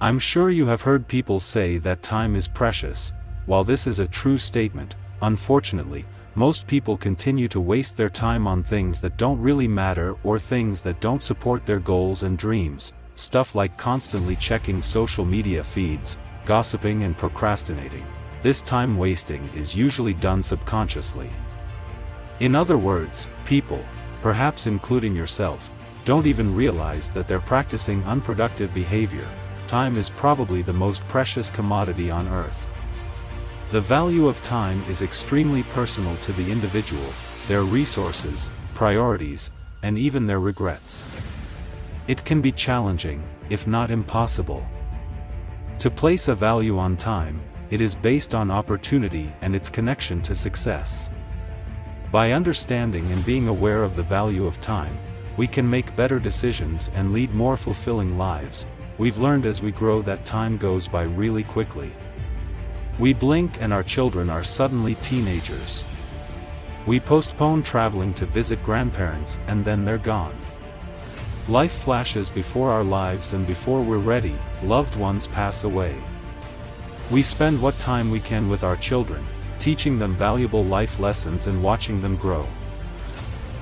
I'm sure you have heard people say that time is precious. While this is a true statement, unfortunately, most people continue to waste their time on things that don't really matter or things that don't support their goals and dreams, stuff like constantly checking social media feeds, gossiping and procrastinating. This time wasting is usually done subconsciously. In other words, people, perhaps including yourself, don't even realize that they're practicing unproductive behavior. Time is probably the most precious commodity on earth. The value of time is extremely personal to the individual, their resources, priorities, and even their regrets. It can be challenging, if not impossible. To place a value on time, it is based on opportunity and its connection to success. By understanding and being aware of the value of time, we can make better decisions and lead more fulfilling lives. We've learned as we grow that time goes by really quickly. We blink and our children are suddenly teenagers. We postpone traveling to visit grandparents and then they're gone. Life flashes before our lives and before we're ready, loved ones pass away. We spend what time we can with our children, teaching them valuable life lessons and watching them grow.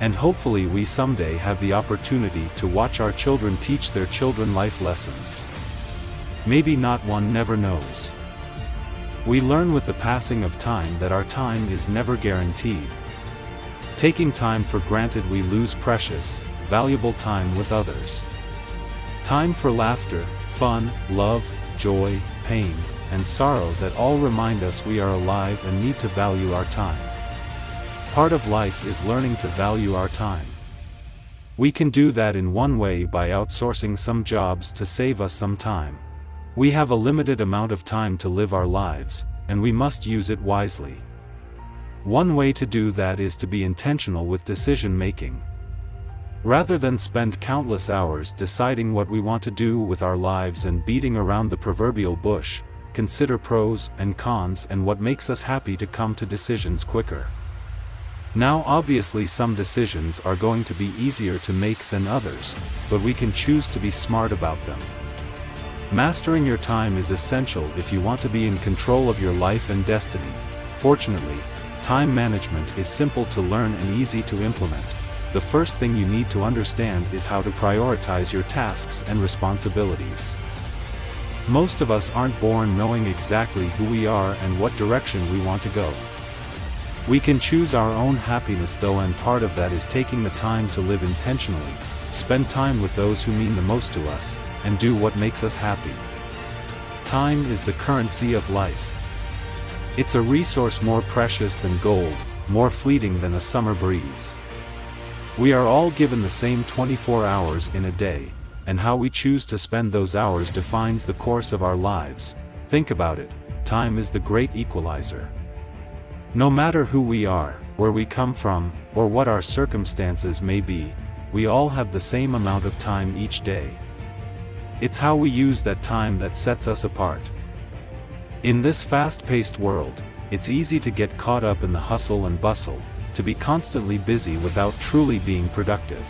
And hopefully we someday have the opportunity to watch our children teach their children life lessons. Maybe not, one never knows. We learn with the passing of time that our time is never guaranteed. Taking time for granted, we lose precious, valuable time with others. Time for laughter, fun, love, joy, pain, and sorrow that all remind us we are alive and need to value our time. Part of life is learning to value our time. We can do that in one way by outsourcing some jobs to save us some time. We have a limited amount of time to live our lives, and we must use it wisely. One way to do that is to be intentional with decision making. Rather than spend countless hours deciding what we want to do with our lives and beating around the proverbial bush, consider pros and cons and what makes us happy to come to decisions quicker. Now obviously some decisions are going to be easier to make than others, but we can choose to be smart about them. Mastering your time is essential if you want to be in control of your life and destiny. Fortunately, time management is simple to learn and easy to implement. The first thing you need to understand is how to prioritize your tasks and responsibilities. Most of us aren't born knowing exactly who we are and what direction we want to go. We can choose our own happiness though, and part of that is taking the time to live intentionally, spend time with those who mean the most to us, and do what makes us happy. Time is the currency of life. It's a resource more precious than gold, more fleeting than a summer breeze. We are all given the same 24 hours in a day, and how we choose to spend those hours defines the course of our lives. Think about it, time is the great equalizer. No matter who we are, where we come from, or what our circumstances may be, we all have the same amount of time each day. It's how we use that time that sets us apart. In this fast-paced world, it's easy to get caught up in the hustle and bustle, to be constantly busy without truly being productive.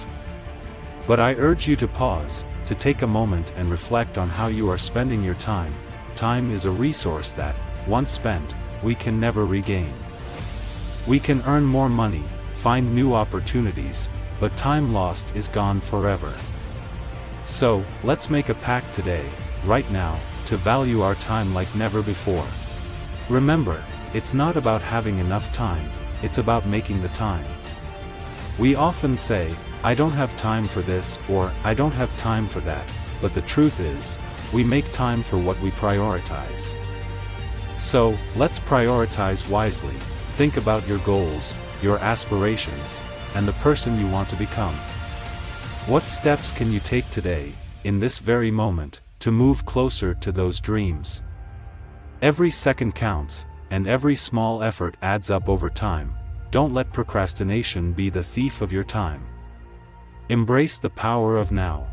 But I urge you to pause, to take a moment and reflect on how you are spending your time. Time is a resource that, once spent, we can never regain. We can earn more money, find new opportunities, but time lost is gone forever. So, let's make a pact today, right now, to value our time like never before. Remember, it's not about having enough time, it's about making the time. We often say, I don't have time for this, or I don't have time for that, but the truth is, we make time for what we prioritize. So, let's prioritize wisely. Think about your goals, your aspirations, and the person you want to become. What steps can you take today, in this very moment, to move closer to those dreams? Every second counts, and every small effort adds up over time. Don't let procrastination be the thief of your time. Embrace the power of now.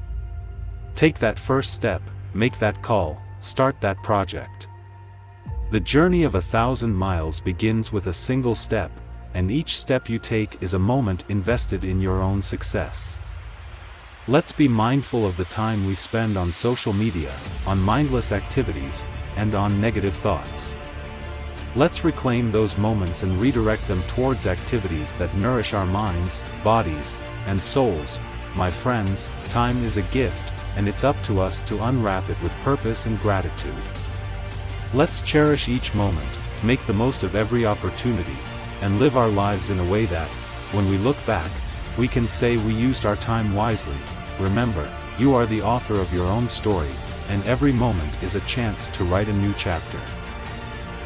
Take that first step, make that call, start that project. The journey of 1,000 miles begins with a single step, and each step you take is a moment invested in your own success. Let's be mindful of the time we spend on social media, on mindless activities, and on negative thoughts. Let's reclaim those moments and redirect them towards activities that nourish our minds, bodies, and souls. My friends, time is a gift, and it's up to us to unwrap it with purpose and gratitude. Let's cherish each moment, make the most of every opportunity, and live our lives in a way that, when we look back, we can say we used our time wisely. Remember, you are the author of your own story, and every moment is a chance to write a new chapter.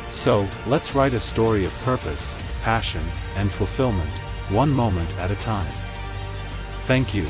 So, let's write a story of purpose, passion, and fulfillment, one moment at a time. Thank you.